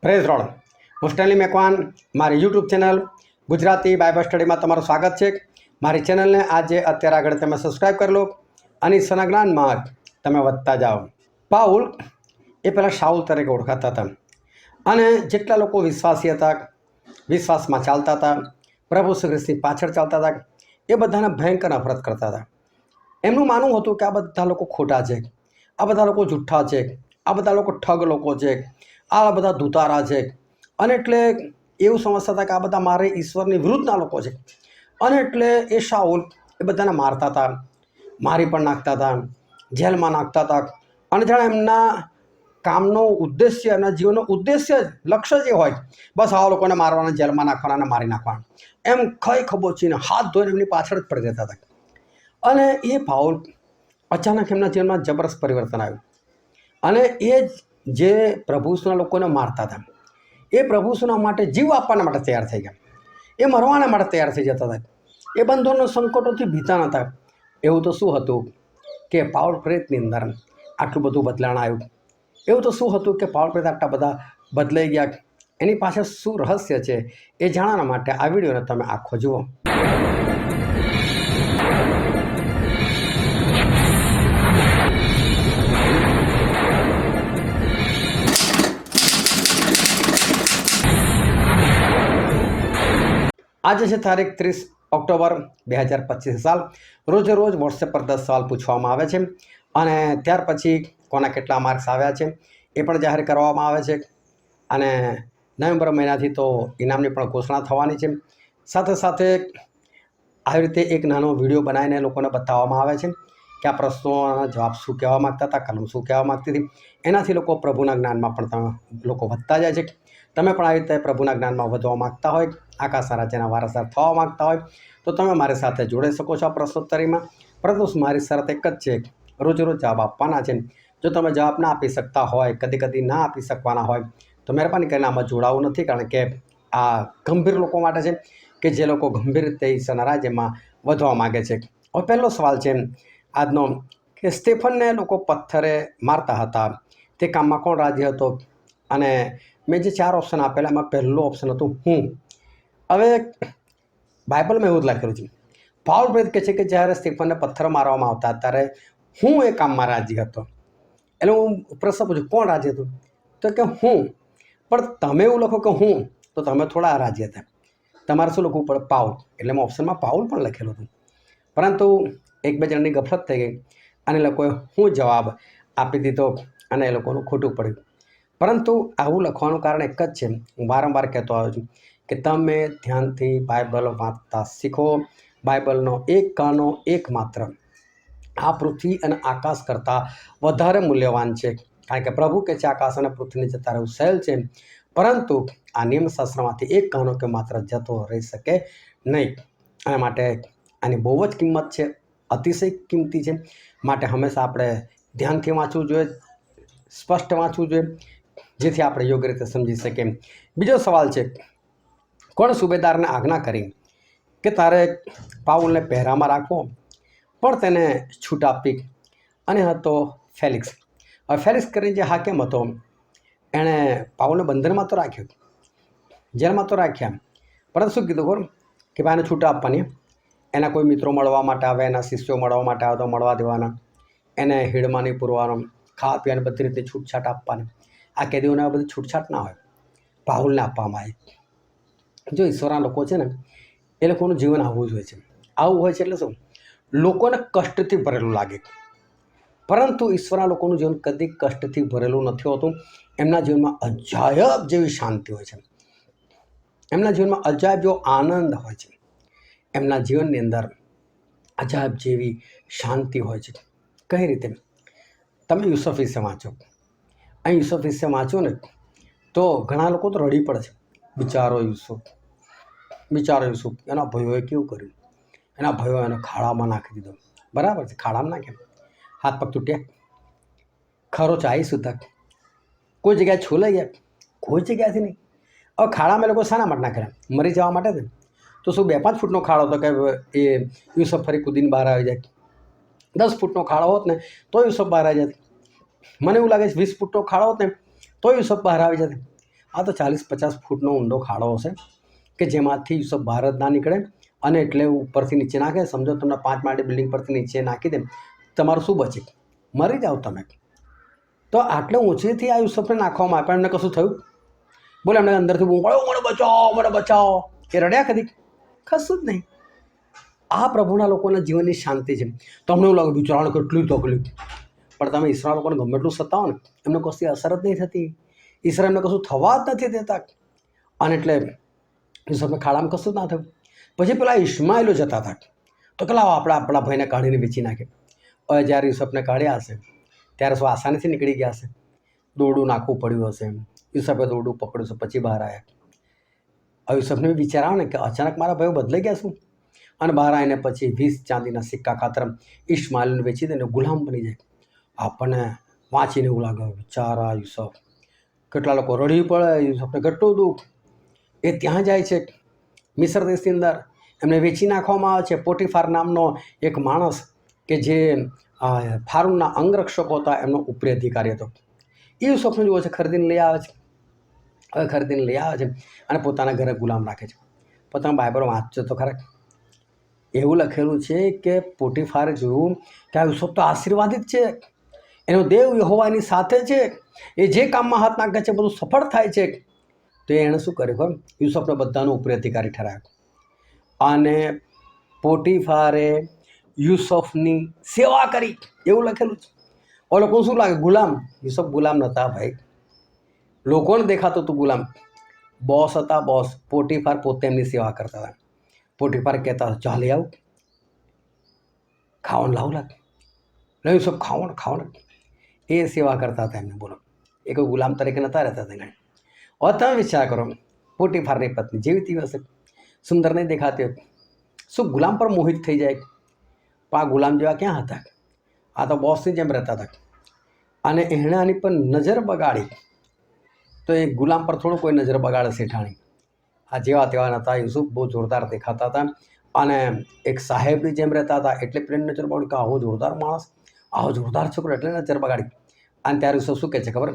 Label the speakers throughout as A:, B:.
A: Praise road મુસ્ટલી Macwan મારી YouTube channel Gujarati Bible સ્ટડીમાં તમારું સ્વાગત છે। મારી ચેનલને આજે અત્યારે આગળ તમે સબસ્ક્રાઈબ કરી લો અને ઈશ્વરના જ્ઞાનમાં તમે વધતા જાઓ। પાઉલ એ પહેલાં શાઉલ તરીકે ઓળખાતા હતા અને જેટલા લોકો વિશ્વાસી હતા, વિશ્વાસમાં ચાલતા હતા, પ્રભુ શ્રી ખ્રિસ્તની પાછળ ચાલતા હતા, એ બધાને ભયંકર નફરત કરતા હતા। એમનું માનવું હતું કે આ બધા લોકો ખોટા છે, આ બધા લોકો જુઠ્ઠા છે, આ બધા લોકો ઠગ લોકો છે, આ બધા ધૂતારા છે। અને એટલે એવું સમજતા હતા કે આ બધા મારે ઈશ્વરની વિરુદ્ધના લોકો છે અને એટલે એ શાઉલ એ બધાને મારતા હતા, મારી પણ નાખતા હતા, જેલમાં નાખતા હતા। અને જાણે એમના કામનો ઉદ્દેશ્ય, એમના જીવનનો ઉદ્દેશ્ય જ લક્ષ્ય જે હોય, બસ આવા લોકોને મારવાના, જેલમાં નાખવાના અને મારી નાખવાના, એમ ખઈ ખબોચીને હાથ ધોઈને એમની પાછળ જ પડી રહેતા હતા। અને એ પાઉલ અચાનક એમના જીવનમાં જબરદસ્ત પરિવર્તન આવ્યું અને એ જે પ્રભુના લોકોને મારતા હતા એ પ્રભુના માટે જીવ આપવાના માટે તૈયાર થઈ ગયા, એ મરવાના માટે તૈયાર થઈ જતા હતા, એ બંધોનો સંકટોથી ભીતા નહોતા। એવું તો શું હતું કે પાઉલ પ્રેતની અંદર આટલું બધું બદલાણ આવ્યું? એવું તો શું હતું કે પાઉલ પ્રેત આટલા બધા બદલાઈ ગયા? એની પાછળ શું રહસ્ય છે એ જાણવા માટે આ વિડીયોને તમે આખો જુઓ। આજે છે તારીખ 30 ઓક્ટોબર 2025 સાલ। રોજે રોજ વોટ્સએપ પર 10 સવાલ પૂછવામાં આવે છે અને ત્યાર પછી કોના કેટલા માર્ક્સ આવ્યા છે એ પણ જાહેર કરવામાં આવે છે અને નવેમ્બર મહિનાથી તો ઇનામની પણ ઘોષણા થવાની છે। સાથે સાથે આવી રીતે એક નાનો વિડીયો બનાવીને લોકોને બતાવવામાં આવે છે કે આ પ્રશ્નોના જવાબ શું કહેવા માગતા હતા, કલમ શું કહેવા માગતી હતી। એનાથી લોકો પ્રભુના જ્ઞાનમાં પણ લોકો વધતા જાય છે। તમે પણ આવી રીતે પ્રભુના જ્ઞાનમાં વધવા માગતા હોય, આકાશ રાજ્યના વારસદાર થવા માગતા હોય તો તમે મારી સાથે જોડાઈ શકો છો આ પ્રશ્નોત્તરીમાં। પરંતુ મારી શરત એક જ છે, રોજ રોજ જવાબ આપવાના છે। જો તમે જવાબ ના આપી શકતા હોય, કદી કદી ના આપી શકવાના હોય તો મહેરબાની કરીને આમાં જોડાવું નથી, કારણ કે આ ગંભીર લોકો માટે છે કે જે લોકો ગંભીર રીતે ઈશ્વરના રાજ્યમાં વધવા માગે છે। હવે પહેલો સવાલ છે આજનો કે સ્ટેફનને લોકો પથ્થરે મારતા હતા, તે કામમાં કોણ રાજી હતો? અને મેં જે 4 ઓપ્શન આપેલા એમાં પહેલું ઓપ્શન હતું હું। હવે બાઇબલમાં એવું જ લખેલું છે, પાઉલ પ્રેત કહે છે કે જ્યારે સ્ટીફનને પથ્થર મારવામાં આવતા ત્યારે હું એ કામમાં રાજી હતો। એટલે હું પ્રશ્ન પૂછું, કોણ રાજી હતું? તો કે હું। પણ તમે એવું લખો કે હું, તો તમે થોડા રાજી હતા, તમારે શું લખવું પડે? પાઉલ। એટલે એમાં ઓપ્શનમાં પાઉલ પણ લખેલું હતું, પરંતુ એક બે જણની ગફલત થઈ ગઈ અને લોકોએ હું જવાબ આપી દીધો અને એ લોકોનું ખોટું પડ્યું। પરંતુ આવું લખવાનું કારણ એક જ છે, હું વારંવાર કહેતો આવ્યો છું કે તમે ધ્યાનથી બાઇબલ વાંચતા શીખો। બાઇબલનો એક કાનો એકમાત્ર આ પૃથ્વી અને આકાશ કરતાં વધારે મૂલ્યવાન છે, કારણ કે પ્રભુ કે છે આકાશ અને પૃથ્વીને જતા રહેવું સહેલ છે, પરંતુ આ નિયમશાસ્ત્રમાંથી એક કાનો કે માત્ર જતો રહી શકે નહીં। એના માટે આની બહુ જ કિંમત છે, અતિશય કિંમતી છે, માટે હંમેશા આપણે ધ્યાનથી વાંચવું જોઈએ, સ્પષ્ટ વાંચવું જોઈએ, જેથી આપણે યોગ્ય રીતે સમજી શકીએ। બીજો સવાલ છે, કોણ સુબેદારને આજ્ઞા કરી કે તારે પાઉલને પહેરામાં રાખવો પણ તેને છૂટ આપી? અને હતો ફેલિક્સ। હવે ફેલિક્સ કરીને જે હાકેમ હતો એણે પાઉલને બંધનમાં તો રાખ્યો, જેલમાં તો રાખ્યા, પરંતુ શું કીધું ખબર કે ભાઈને છૂટ આપવાની, એના કોઈ મિત્રો મળવા માટે આવે, એના શિષ્યો મળવા માટે આવે તો મળવા દેવાના, એને હીડમાં નહીં પૂરવાનો, ખાવા પીવાની બધી રીતે છૂટછાટ આપવાની। આ કેદીઓને આ બધી છૂટછાટ ના હોય, પાઉલને આપવામાં આવી। જો ઈશ્વરના લોકો છે ને એ લોકોનું જીવન આવું જ હોય છે। આવું હોય છે એટલે શું? લોકોને કષ્ટથી ભરેલું લાગે, પરંતુ ઈશ્વરના લોકોનું જીવન કદી કષ્ટથી ભરેલું નથી હોતું। એમના જીવનમાં અજાયબ જેવી શાંતિ હોય છે, એમના જીવનમાં અજાયબ જેવો આનંદ હોય છે, એમના જીવનની અંદર અજાયબ જેવી શાંતિ હોય છે। કઈ રીતે? તમે યુસુફ વિશે વાંચો, અહીં યુસુફ વિશે વાંચો ને તો ઘણા લોકો તો રડી પડે છે, બિચારો યુસુફ, બિચારો યુસુફ, એના ભાઈઓએ કેવું કર્યું, એના ભાઈઓ એને ખાડામાં નાખી દીધો। બરાબર છે, ખાડામાં નાખ્યા, હાથ પગ તૂટ્યા, ખરો ચાઈ સુધા, કોઈ જગ્યાએ છોલાઈ ગયા? કોઈ જગ્યાથી નહીં। હવે ખાડામાં લોકો શાના માટે નાખેલા? મરી જવા માટે ને? તો શું 2-5 ફૂટનો ખાડો હતો કે એ યુસુફ ફરી કૂદીને બહાર આવી જાય? 10 ફૂટનો ખાડો હોત ને તો યુસુફ બહાર આવી જાય। મને એવું લાગે છે 20 ફૂટનો ખાડો હોત ને તો યુસુફ બહાર આવી જાય। આ તો 40-50 ફૂટનો ઊંડો ખાડો હશે કે જેમાંથી યુસુફ બહાર જ ના નીકળે, અને એટલે ઉપરથી નીચે નાખે. સમજો તમને 5 માળની બિલ્ડિંગ પરથી નીચે નાખી દે, તમારું શું બચે? મરી જાઓ તમે. તો આટલે ઊંચેથી આ યુસુફને નાખવામાં આવે, પણ એમને કશું થયું? બોલે એમને અંદરથી બૂમ પાડ્યો, મને બચાવો, મને બચાવો. એ રડ્યા કદી? કશું જ નહીં. આ પ્રભુના લોકોના જીવનની શાંતિ છે. તમને એવું લાગે બિચારાને કેટલી તકલીફ, પણ તમે ઈસરાયલ લોકોને ગમે એટલું સતાવો ને, એમને કશી અસર જ નહીં થતી. ઈસરાયલ એમને કશું થવા જ નથી દેતા. અને એટલે યુસુફને ખાડામાં કશું જ ના થયું. પછી પેલા ઇસ્માઇલો જતા હતા, તો કે લાવો આપણે આપણા ભાઈને કાઢીને વેચી નાખે. હવે જ્યારે યુસુફને કાઢ્યા હશે ત્યારે શું આસાનીથી નીકળી ગયા હશે? દોરડું નાખવું પડ્યું હશે. યુસુફે દોરડું પકડ્યું છે, પછી બહાર આવ્યા. હવે યુસુફને બી વિચાર આવે ને કે અચાનક મારા ભાઈઓ બદલાઈ ગયા શું? અને બહાર આવીને પછી 20 ચાંદીના સિક્કા ખાતર ઇસ્માઇલને વેચી દઈને ગુલામ બની જાય. આપણને વાંચીને એવું લાગે બિચારા યુસુફ. કેટલા લોકો રડી પડે, યુસુફને કેટલું દુઃખ. એ ત્યાં જાય છે મિસ્ર દેશની અંદર, એમને વેચી નાખવામાં આવે છે. પોટીફાર નામનો એક માણસ કે જે ફારૂનના અંગરક્ષકો હતા, એમનો ઉપરી અધિકારી હતો. એ યુસુફને જુએ છે, ખરીદીને લઈ આવે છે. હવે ખરીદીને લઈ આવે છે અને પોતાના ઘરે ગુલામ રાખે છે. પોતાના બાઇબલ વાંચજો તો ખરા. એવું લખેલું છે કે પોટીફારે જોયું કે આ યુસુફ તો આશીર્વાદિત છે, એનો દેવ યહોવા એની સાથે છે, એ જે કામમાં હાથ નાખે છે બધું સફળ થાય છે. તો એણે શું કર્યું ખબર? યુસુફને બધાનો ઉપરી અધિકારી ઠરાવ્યો. અને પોટીફારે યુસુફની સેવા કરી, એવું લખેલું છે. और लोगों શું લાગે ગુલામ? યુસુફ ગુલામ નહોતા ભાઈ, લોકોને દેખાતું હતું ગુલામ. બોસ હતા, બોસ. પોટીફાર પોતે એમની સેવા કરતા હતા. પોટીફાર કહેતા હતા ચાલી આવું, ખાવાનું લાવું લાગ, યુસુફ ખાવાનું ખાવાનું. એ સેવા કરતા હતા એમને. બોલો, એ કોઈ ગુલામ તરીકે નહોતા રહેતા હતા. હવે તમે વિચાર કરો, પોટીફારની પત્ની જેવી તેવી હશે, સુંદર નહીં દેખાતી હોય, શું ગુલામ પર મોહિત થઈ જાય? પણ આ ગુલામ જેવા ક્યાં હતા? આ તો બોસની જેમ રહેતા હતા. અને એણે આની પર નજર બગાડી, તો એ ગુલામ પર થોડું કોઈ નજર બગાડે શેઠાણી. આ જેવા તેવા નહોતા. યુસુફ બહુ જોરદાર દેખાતા હતા અને એક સાહેબની જેમ રહેતા હતા. એટલે પ્રેમ નજર બગાડી કે આવો જોરદાર માણસ, આવો જોરદાર છોકરો, એટલે નજર બગાડી. અને ત્યારે યુસુફ શું કહે છે ખબર?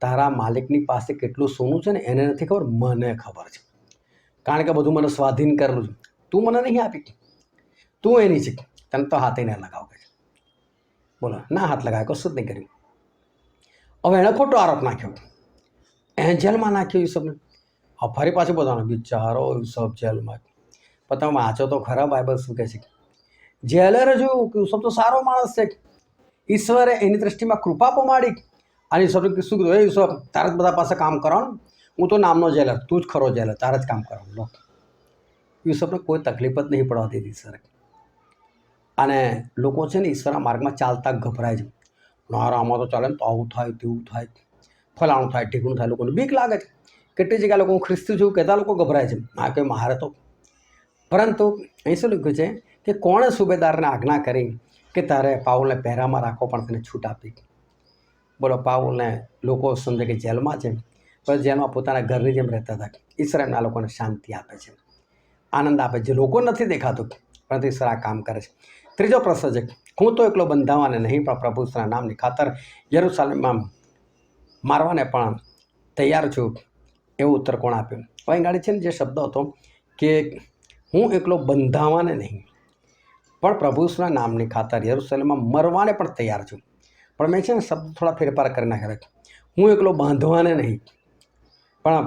A: તારા માલિકની પાસે કેટલું સોનું છે ને એને નથી ખબર, મને ખબર છે. કારણ કે બધું મને સ્વાધીન કરેલું છે. તું મને નહીં આપી, તું એની છે, તને તો હાથે ના લગાવ. બોલો, ના હાથ લગાવે, કશું જ નહીં કર્યું. હવે એણે ખોટો આરોપ નાખ્યો, એને જેલમાં નાખ્યો યુસુફને. હવે ફરી પાછું બધાનો બિચારો યુસુફ જેલમાં. પણ તમે વાંચો તો ખરા બાઇબલ શું કહે છે. જેલરે જોયું કે યુસુફ તો સારો માણસ છે, ઈશ્વરે એની દ્રષ્ટિમાં કૃપા પમાડી. અને યુસુફને શું કીધું? એ યુસુફ, તારે જ બધા પાસે કામ કરવાનું, હું તો નામનો જેલર, તું જ ખરો જેલર, તારે જ કામ કરવાનું. લો, યુસુફને કોઈ તકલીફ જ નહીં પડવા દીધી ઈશ્વરે. અને લોકો છે ને ઈશ્વરના માર્ગમાં ચાલતા ગભરાય છે. નારા આમાં તો ચાલે ને તો આવું થાય, તેવું થાય, ફલાણું થાય, ઠીકણું થાય. લોકોને બીક લાગે છે. કેટલી જગ્યાએ લોકો હું ખ્રિસ્તી છું કહેતા લોકો ગભરાય છે. હા કે મારે તો. પરંતુ અહીં શું લખ્યું છે કે કોણે સુબેદારને આજ્ઞા કરી કે તારે પાઉલને પહેરામાં રાખો, પણ તેને છૂટ આપી? બોલો, પાઉલને લોકો સમજે કે જેલમાં છે, પણ જેલમાં પોતાના ઘરની જેમ રહેતા હતા. ઈશ્વર એમના લોકોને શાંતિ આપે છે, આનંદ આપે છે. જે લોકો નથી દેખાતું, પરંતુ ઈશ્વર આ કામ કરે છે. ત્રીજો પ્રશ્ન છે, હું તો એકલો બંધાવાને નહીં, પણ પ્રભુ ઈસુના નામની ખાતર યરૂશાલેમમાં મારવાને પણ તૈયાર છું. એવો ઉત્તર કોણ આપ્યો? હવે ગાડી છે ને જે શબ્દ હતો કે હું એકલો બંધાવાને નહીં, પણ પ્રભુ ઈસુના નામની ખાતર યરૂશાલેમમાં મરવાને પણ તૈયાર છું. પણ મેં છે ને શબ્દ થોડા ફેરફાર કરી નાખ્યા. હું એકલો બાંધવાને નહીં, પણ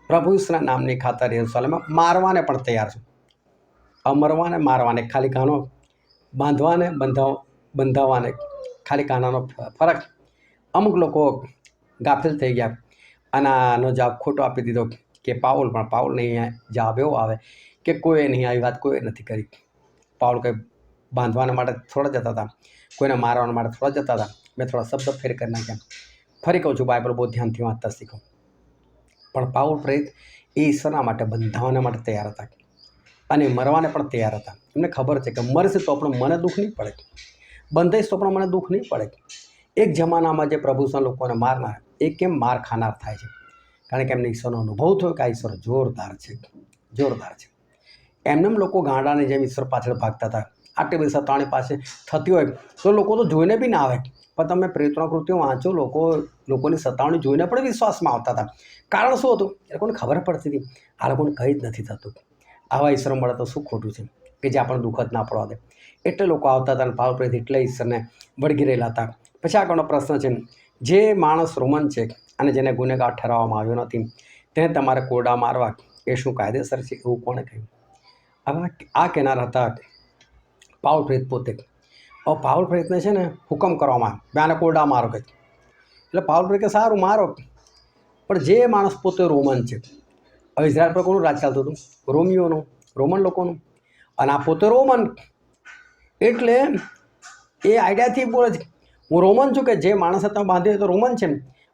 A: પ્રભુ ઈસુના નામની ખાતર યરૂશાલેમમાં મારવાને પણ તૈયાર છું. અમરવાને મારવાને ખાલી કાનો, બાંધવાને બંધાવાને ખાલી કાનાનો ફરક. અમુક લોકો ગાફિલ થઈ ગયા અને આનો જવાબ ખોટો આપી દીધો કે પાઉલ. પણ પાઉલને અહીંયા જવાબ એવો આવે કે કોઈએ નહીં આવી વાત કોઈ નથી કરી. પાઉલ કંઈ બાંધવાના માટે થોડા જતા હતા, કોઈને મારવાના માટે થોડા જતા હતા. મેં થોડા શબ્દ ફેર કરી નાખ્યા. ફરી કહું છું, બાઇબલ બહુ ધ્યાનથી વાંચતા શીખો. પણ પાઉલ પ્રેરિત એ ઈશ્વરના માટે બંધાવાના માટે તૈયાર હતા અને મરવાને પણ તૈયાર હતા. એમને ખબર છે કે મરશે તો પણ મને દુઃખ નહીં પડે, બંધાઈશ તો પણ મને દુઃખ નહીં પડે. એક જમાનામાં જે પ્રભુના લોકોને મારનાર, એ કેમ માર ખાનાર થાય છે? કારણ કે એમને ઈશ્વરનો અનુભવ થયો કે આ ઈશ્વર જોરદાર છે, જોરદાર છે. એમને લોકો ગાંડાની જેમ ઈશ્વર પાછળ ભાગતા હતા. આટલી બધી સતાણી પાસે થતી હોય તો લોકો તો જોઈને બી ના આવે. પણ તમે પ્રેતોના કૃત્યો વાંચો, લોકોની સતાવણી જોઈને પણ વિશ્વાસમાં આવતા હતા. કારણ શું હતું? એ લોકોને ખબર પડતી હતી આ લોકોને કંઈ જ નથી થતું, આવા ઈશ્વર મળે તો શું ખોટું છે કે જે આપણને દુઃખ જ ના પડવા દે. એટલે લોકો આવતા હતા અને પાવલ પ્રેત એટલે ઈશ્વરને વળગી રહેલા હતા. પછી આગળનો પ્રશ્ન છે, જે માણસ રોમન છે અને જેને ગુનેગાર ઠરાવવામાં આવ્યો નથી તેને તમારે કોરડા મારવા એ શું કાયદેસર છે? એવું કોણે કહ્યું? હવે આ કહેનાર હતા પાવલ પ્રેત પોતે. હવે પાવલ પ્રેતને છે ને હુકમ કરવામાં આવ્યો, આને કોરડા મારો કે. એટલે પાવલ પ્રેત કે સારું મારો, પણ જે માણસ પોતે રોમન છે, હવે ઇઝરાયલ પર કોનું રાજ ચાલતું હતું? રોમિયોનું, રોમન લોકોનું. અને આ પોતે રોમન, એટલે એ આઈડિયાથી બોલે છે હું રોમન છું, કે જે માણસે તમે બાંધ્યો હોય તો રોમન છે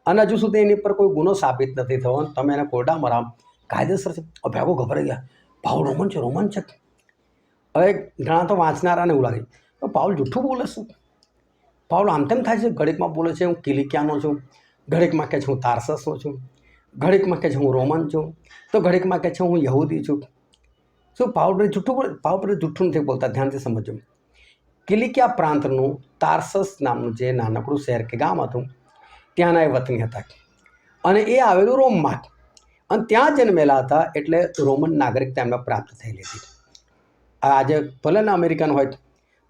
A: અને હજુ સુધી એની પર કોઈ ગુનો સાબિત નથી થયો, તમે એને કોરડા મરાવ કાયદેસર છે. ભેગો ગભરાઈ ગયા, પાઉલ રોમન છે, રોમન છે. હવે ઘણા તો વાંચનારાને એવું લાગે પાઉલ જૂઠું બોલે શું? પાઉલ આમ તેમ થાય છે, ઘડીકમાં બોલે છે હું કિલિકિયાનો છું, ઘડીકમાં કહે છે હું તાર્સસનો છું, ઘડીકમાં કહે છે હું રોમન છું, તો ઘડીકમાં કહે છે હું યહૂદી છું. શું પાઉલ પ્રેત જૂઠું બોલે? પાઉલ પ્રેત જૂઠું નથી બોલતા, ધ્યાનથી સમજો. કિલિકિયા પ્રાંતનું તાર્સસ નામનું જે નાનકડું શહેર કે ગામ હતું, ત્યાંના એ વતની હતા અને એ આવેલું રોમમાં અને ત્યાં જન્મેલા હતા, એટલે રોમન નાગરિકતા એમને પ્રાપ્ત થયેલી હતી. આજે ભલે ને અમેરિકન હોય,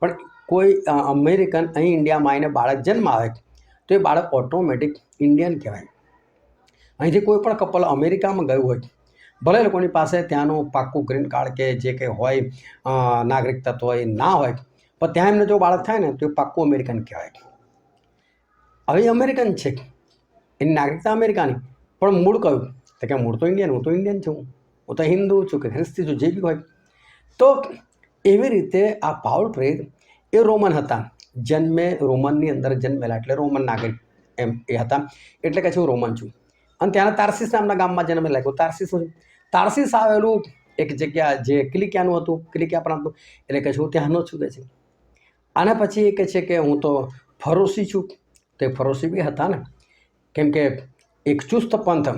A: પણ કોઈ અમેરિકન અહીં ઇન્ડિયામાં આવીને બાળક જન્મ આવે તો એ બાળક ઓટોમેટિક ઇન્ડિયન કહેવાય. અહીંથી કોઈ પણ કપલ અમેરિકામાં ગયું હોય, ભલે લોકોની પાસે ત્યાંનું પાક્કું ગ્રીન કાર્ડ કે જે કંઈ હોય નાગરિકતા તો એ ના હોય, પણ ત્યાં એમને જો બાળક થાય ને તો એ પાક્કું અમેરિકન કહેવાય. હવે અમેરિકન છે, એની નાગરિકતા અમેરિકાની, પણ મૂળ કયું? તો કે મૂળ તો ઇન્ડિયન. હું તો ઇન્ડિયન છું, હું તો હિન્દુ છું કે ખ્રિસ્તી છું, જે બી હોય. તો એવી રીતે આ પાઉલ પ્રેત એ રોમન હતા, જન્મે રોમનની અંદર જન્મેલા, એટલે રોમન નાગરિક એમ એ હતા. એટલે કે છે હું રોમન છું. અને ત્યાંના તાર્સીસ નામના ગામમાં જન્મેલા. તાર્સીસ આવેલું એક જગ્યા જે કિલિકિયાનું હતું, કિલિકિયા પ્રાંતનું, એટલે કે હું ત્યાંનો છું કે છે. આના પછી એ કહે છે કે હું તો ફરોશી છું. તો એ ફરોશી બી હતા ને, કેમ કે એક ચુસ્ત પંથ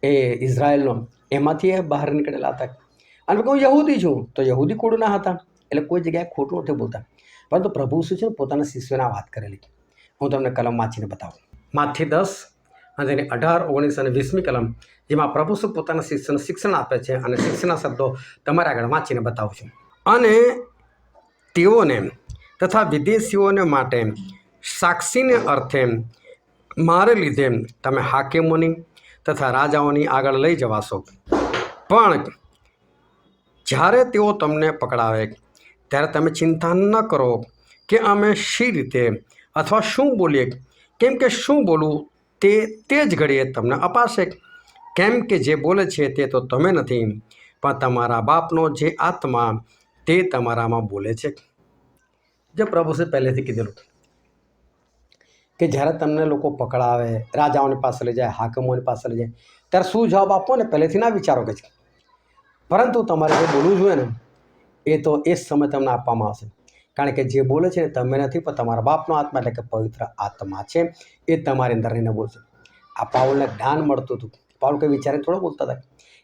A: એ ઇઝરાયલનો, એમાંથી એ બહાર નીકળેલા હતા. અને હું યહૂદી છું, તો યહૂદી કુળ ના હતા. એટલે કોઈ જગ્યાએ ખોટું નથી બોલતા. પરંતુ પ્રભુ શું છે પોતાના શિષ્યોને વાત કરેલી. હું તમને કલમ વાંચીને બતાવું. માથી 10 અને તેની 18, 19 અને 20મી કલમ, જેમાં પ્રભુ શું પોતાના શિષ્યને શિક્ષણ આપે છે અને શિક્ષણના શબ્દો તમારે આગળ વાંચીને બતાવું છું. અને તેઓને તથા વિદેશીઓને માટે સાક્ષીને અર્થે મારે લીધે તમે હાકેમોની તથા રાજાઓની આગળ લઈ જવાશો. પણ જ્યારે તેઓ તમને પકડાવે ત્યારે તમે ચિંતા ન કરો કે અમે શી રીતે અથવા શું બોલીએ, કેમ કે શું બોલવું તે જ ઘડીએ તમને અપાશે. કેમ કે જે બોલે છે તે તો તમે નથી, પણ તમારા બાપનો જે આત્મા તે તમારામાં બોલે છે. જે પ્રભુએ પહેલેથી કીધેલું કે જ્યારે તમને લોકો પકડાવે, રાજાઓની પાસે લઈ જાય, હાકમોની પાસે લઈ જાય, ત્યારે શું જવાબ આપવો ને પહેલેથી ના વિચારો કે છે. પરંતુ તમારે જે બોલવું જોઈએ ને એ તો એ જ સમય તમને આપવામાં આવશે. કારણ કે જે બોલે છે ને તમે નથી, પણ તમારા બાપનો આત્મા, એટલે કે પવિત્ર આત્મા છે, એ તમારી અંદર રહીને બોલશે. આ પાઉલને જ્ઞાન મળતું હતું. પાઉલ કંઈ વિચારીને થોડો બોલતા હતા.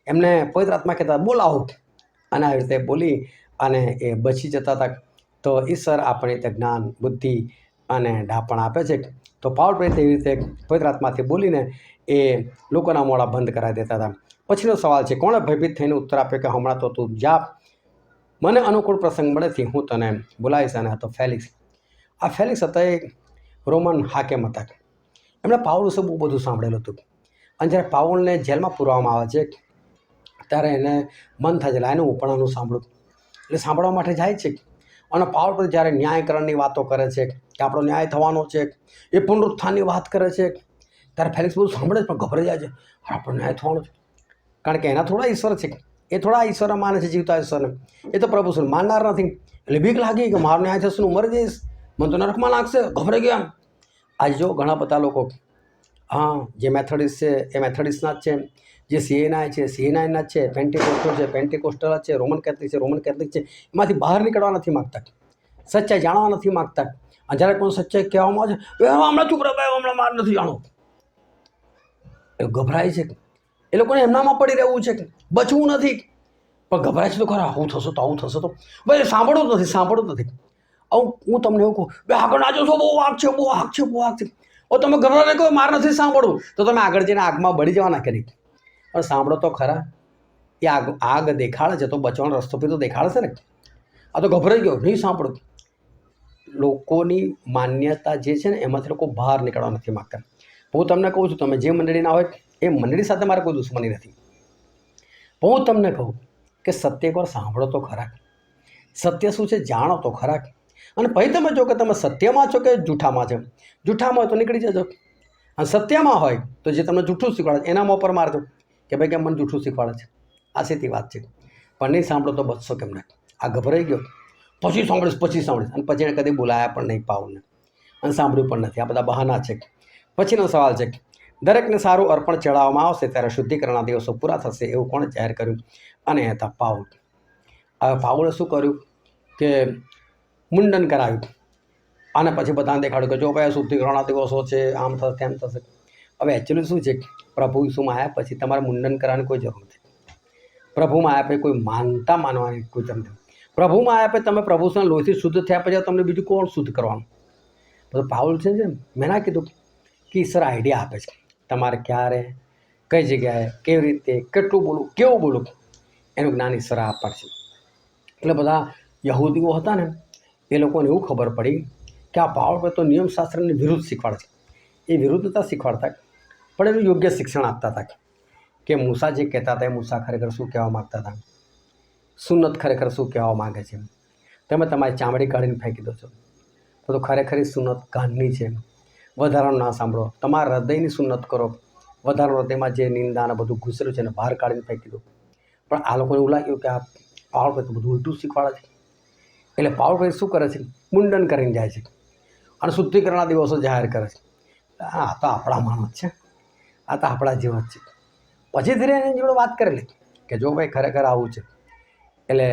A: એમને પવિત્ર આત્મા કહેતા બોલાવો, અને આવી રીતે બોલી અને એ બચી જતા હતા. તો ઈશ્વર આપણે તે જ્ઞાન, બુદ્ધિ અને ડાપણ આપે છે. તો પાઉલ પ્રેત એવી રીતે પવિત્ર આત્માથી બોલીને એ લોકોના મોઢા બંધ કરાવી દેતા હતા. પછીનો સવાલ છે, કોણે ભયભીત થઈને ઉત્તર આપ્યો કે હમણાં તો તું જા, મને અનુકૂળ પ્રસંગ મળેથી હું તને બોલાવીશ. અને હતો ફેલિક્સ. આ ફેલિક્સ હતા એ રોમન હાકેમ હતા. એમણે પાઉલ વિશે બહુ બધું સાંભળેલું હતું. અને જ્યારે પાઉલને જેલમાં પૂરવામાં આવે છે ત્યારે એને મન થાય છે એનું હું પણ આનું સાંભળું. એટલે સાંભળવા માટે જાય છે. અને પાઉલ પર જ્યારે ન્યાયકરણની વાતો કરે છે કે આપણો ન્યાય થવાનો છે, એ પુનરુત્થાનની વાત કરે છે, ત્યારે ફેલિક્સ બધું સાંભળે છે પણ ગભરાઈ જાય છે. આપણો ન્યાય થવાનો છે. કારણ કે એના થોડા ઈશ્વર છે, એ થોડા ઈશ્વર માને છે, જીવતા ઈશ્વરને. એ તો પ્રભુ શું માનનાર નથી. એટલે બીક લાગી કે મારો ન્યાય થશે, હું મરી જઈશ, મને તો નરકમાં લાગશે, ગભરાઈ ગયા. આજે જો ઘણા બધા લોકો, હા, જે મેથોડિસ્ટ છે એ મેથોડિસ્ટના જ છે, જે સીએનઆઈ છે સીએનઆઈના જ છે, પેન્ટિકોસ્ટલ છે પેન્ટિકોસ્ટલ જ છે, રોમન કેથલિક છે રોમન કેથલિક છે, એમાંથી બહાર નીકળવા નથી માગતા, સચ્ચાઈ જાણવા નથી માગતા. અને જ્યારે કોઈ સચ્ચાઈ કહેવામાં આવે છે હમણાં ચૂપ રહે, હમણાં માર નથી જાણો, એ ગભરાય છે. એ લોકોને એમનામાં પડી રહેવું છે, બચવું નથી, પણ ગભરાય છે તો ખરા, આવું થશે તો આવું થશે તો ભાઈ સાંભળવું જ નથી. હું તમને એવું કહું બે આગળ ના જશો, બહુ આગ છે, બહુ આગ છે, બહુ આગ છે. તમે ગભરાને કહો માર નથી સાંભળવું, તો તમે આગળ જઈને આગમાં બળી જવાના કરી. પણ સાંભળો તો ખરા, એ આગ દેખાડે છે તો બચવાનો રસ્તો બી તો દેખાડે છે ને. આ તો ગભરાઈ ગયો, નહીં સાંભળો. લોકોની માન્યતા જે છે ને એમાંથી લોકો બહાર નીકળવા નથી માગતા. હું તમને કહું છું, તમે જે મંડળીના હોય એ મંડળી સાથે મારે કોઈ દુશ્મની નથી. હું તમને કહું કે સત્ય એકવાર સાંભળો તો ખરા. સત્ય શું છે જાણો તો ખરા. અને પછી તમે જો કે તમે સત્યમાં છો કે જૂઠામાં છો. જૂઠામાં હોય તો નીકળી જજો, અને સત્યમાં હોય તો જે તમને જૂઠું શીખવાડે છે એનામાં ઉપર મારજો કે ભાઈ કેમ મને જૂઠું શીખવાડે છે. આ સીધી વાત છે. પણ નહીં સાંભળો તો બચશો કેમ ને. આ ગભરાઈ ગયો, પછી સાંભળીશ, અને પછી એને કદી બોલાયા પણ નહીં પાઉલને, અને સાંભળ્યું પણ નથી. આ બધા બહાના છે. પછીનો સવાલ છે, દરેકને સારું અર્પણ ચડાવવામાં આવશે ત્યારે શુદ્ધિકરણના દિવસો પૂરા થશે એવું કોણે જાહેર કર્યું? અને હતા પાઉલ. હવે પાઉલે શું કર્યું કે મુંડન કરાવ્યું, અને પછી બધાને દેખાડ્યું કે જો ભાઈ શુદ્ધિકરણના દિવસો છે, આમ થશે તેમ થશે. હવે એકચ્યુઅલી શું છે, પ્રભુ ઈસુમાં આવ્યા પછી તમારે મુંડન કરવાની કોઈ જરૂર નથી. પ્રભુમાં આવ્યા પછી કોઈ માનતા માનવાની કોઈ જરૂર નથી. પ્રભુમાં આવ્યા પછી તમે પ્રભુના લોહીથી શુદ્ધ થયા પછી તમને બીજું કોણ શુદ્ધ કરવાનું? બધું પાઉલ છે મેં ના કીધું કે ઈશ્વર આઈડિયા આપે છે તમારે ક્યારે, કઈ જગ્યાએ, કેવી રીતે, કેટલું બોલવું, કેવું બોલવું, એનું જ્ઞાન ઈશ્વર આપે છે. એટલે બધા યહૂદીઓ હતા ને એ લોકોને એવું ખબર પડી કે આ પાઉલ તો નિયમશાસ્ત્રની વિરુદ્ધ શીખવાડે છે. એ વિરુદ્ધ નતા શીખવાડતા, પણ એનું યોગ્ય શિક્ષણ આપતા હતા કે મૂસા જે કહેતા હતા એ મૂસા ખરેખર શું કહેવા માગતા હતા, સુન્નત ખરેખર શું કહેવા માગે છે. તમે તમારી ચામડી કાઢીને ફેંકી દો છો તો ખરેખર સુન્નત કાનની છે. વધારાનું ના સાંભળો, તમારા હૃદયની સુન્નત કરો. વધારાનું હૃદયમાં જે નિંદાને બધું ઘૂસેલું છે એને બહાર કાઢીને ફેંકી દો. પણ આ લોકોને એવું લાગ્યું કે આ પાઉલ તો બધું ઉલટું શીખવાડે છે. એટલે પાઉલ શું કરે છે, મુંડન કરીને જાય છે અને શુદ્ધિકરણના દિવસો જાહેર કરે છે. આ તો આપણા માણસ છે, આ તો આપણા જેવા જ છે. પછી ધીરે એની જોડે વાત કરેલી કે જો ભાઈ ખરેખર આવું છે. એટલે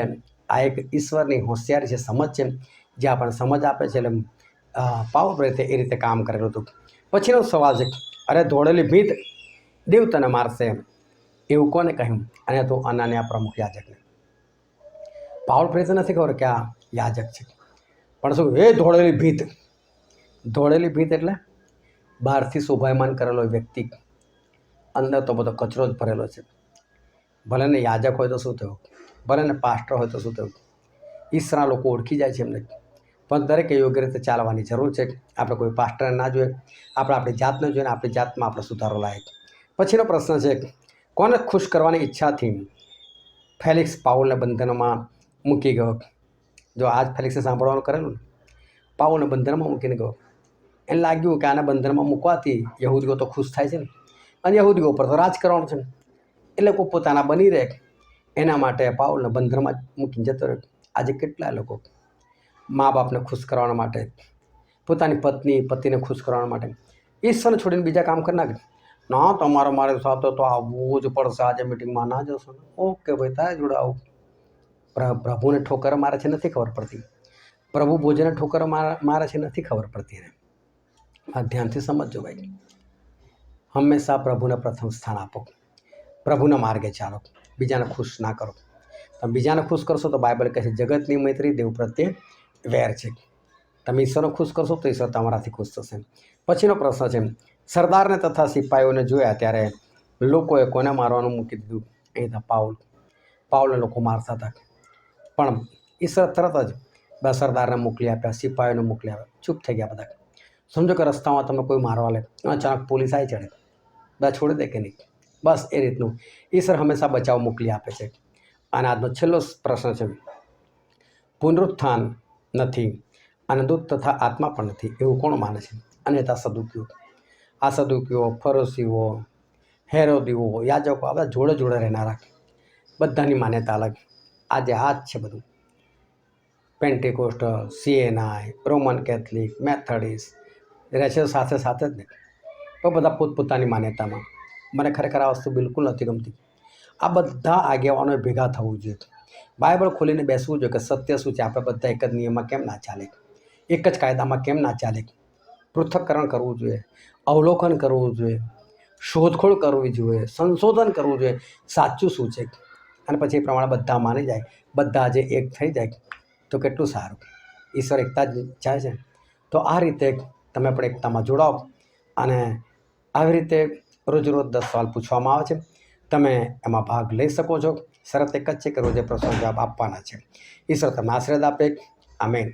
A: આ એક ઈશ્વરની હોશિયારી છે, સમજ છે, જે આપણને સમજ આપે છે. એટલે પાઉલ રીતે એ રીતે કામ કરેલું હતું. પછીનો સવાલ છે, અરે દોડેલી ભીત દેવ તને મારશે એવું કોને કહ્યું? અને તો અનાન્યા પ્રમુખ યાજકને. પાઉલ પ્રેત નથી ખબર કે આ યાજક છે, પણ શું એ દોડેલી ભીત. દોડેલી ભીત એટલે બહારથી શોભાયમાન કરેલો વ્યક્તિ, અંદર તો બધો કચરો જ ભરેલો છે. ભલે ને યાજક હોય તો શું થયું, ભલે ને પાસ્ટર હોય તો શું થયું, ઈસરા લોકો ઓળખી જાય છે એમને. પણ દરેકે યોગ્ય રીતે ચાલવાની જરૂર છે. આપણે કોઈ પાસ્ટરને ના જોઈએ, આપણે આપણી જાતને જોઈએ, આપણી જાતમાં આપણે સુધારો લાયક. પછીનો પ્રશ્ન છે, કોને ખુશ કરવાની ઈચ્છાથી ફેલિક્સ પાઉલને બંધનમાં મૂકી ગયો? જો આજ ફેલિક્સે સાંભળવાનું કરેલું ને, પાઉલને બંધનમાં મૂકીને ગયો. એને લાગ્યું કે આને બંધનમાં મૂકવાથી યહૂદીઓ તો ખુશ થાય છે ને, અને યહૂદીઓ ઉપર તો રાજ કરવાનું છે ને, એટલે કોઈ પોતાના બની રહે એના માટે પાઉલને બંધનમાં મૂકીને જતો રહ્યો. આજે કેટલા લોકો મા બાપને ખુશ કરવા માટે, પોતાની પત્ની પતિને ખુશ કરવા માટે ઈશ્વરને છોડીને બીજા કામ કરી નાખે. ના તમારે મારી સાથે તો આવવું જ પડશે, આજે મિટિંગમાં ના જશો ને, ઓકે ભાઈ તારે જોડે આવું. પ્રભુને ઠોકર મારે છે નથી ખબર પડતી, પ્રભુ ભોજને ઠોકર મારે છે નથી ખબર પડતી એને. આ ધ્યાનથી સમજજો ભાઈ. હંમેશા પ્રભુને પ્રથમ સ્થાન આપો, પ્રભુના માર્ગે ચાલો, બીજાને ખુશ ના કરો. તમે બીજાને ખુશ કરશો તો બાઇબલ કહે છે જગતની મૈત્રી દેવ પ્રત્યે વેર છે. તમે ઈશ્વરને ખુશ કરશો તો ઈશ્વર તમારાથી ખુશ થશે. પછીનો પ્રશ્ન છે, સરદારને તથા સિપાહીઓને જોયા ત્યારે લોકોએ કોને મારવાનું મૂકી દીધું? અહીં હતા પાઉલ. પાઉલને લોકો મારતા હતા, પણ ઈશ્વર તરત જ બધા સરદારને મોકલી આપ્યા, સિપાહીઓને મોકલી આપ્યા. ચૂપ થઈ ગયા બધા. સમજો કે રસ્તામાં તમે કોઈ મારવા લે, અચાનક પોલીસ આવી ચડે, બધા છોડી દે કે નહીં? બસ એ રીતનું ઈશ્વર હંમેશા બચાવ મોકલી આપે છે. અને આજનો છેલ્લો પ્રશ્ન છે, પુનરુત્થાન નથી અને દૂત તથા આત્મા પણ નથી એવું કોણ માને છે? અને આ સદુકીઓ, આ સદુકીઓ, ફરોશીઓ, હેરોદીઓ, યાજકો, આ બધા જોડે જોડે રહેનારા, બધાની માન્યતા અલગ. આજે આ જ છે બધું. પેન્ટિકોસ્ટલ, CNI, રોમન કેથલિક, મેથડિસ્ટ રહે છે સાથે સાથે જ ને, તો બધા પોતપોતાની માન્યતામાં. મને ખરેખર આ વસ્તુ બિલકુલ નથી ગમતી. આ બધા આગેવાનોએ ભેગા થવું જોઈએ, બાઇબલ ખોલીને બેસવું જોઈએ કે સત્ય શું છે. આપણે બધા એક જ નિયમમાં કેમ ના ચાલે, એક જ કાયદામાં કેમ ના ચાલે? પૃથ્થકરણ કરવું જોઈએ, અવલોકન કરવું જોઈએ, શોધખોળ કરવી જોઈએ, સંશોધન કરવું જોઈએ, સાચું શું છે. અને પછી એ પ્રમાણે બધા માની જાય, બધા જે એક થઈ જાય તો કેટલું સારું. ઈશ્વર એકતા જ ચાહે છે. તો આ રીતે તમે પણ એકતામાં જોડાઓ અને આવી રીતે રોજ 10 સવાલ પૂછવામાં આવે છે. તમે એમાં ભાગ લઈ શકો છો. શરત એક જ છે કે રોજે પ્રશ્નો જવાબ આપવાના છે. ઈશ્વર તમને આશીર્વાદ આપે. આમેન.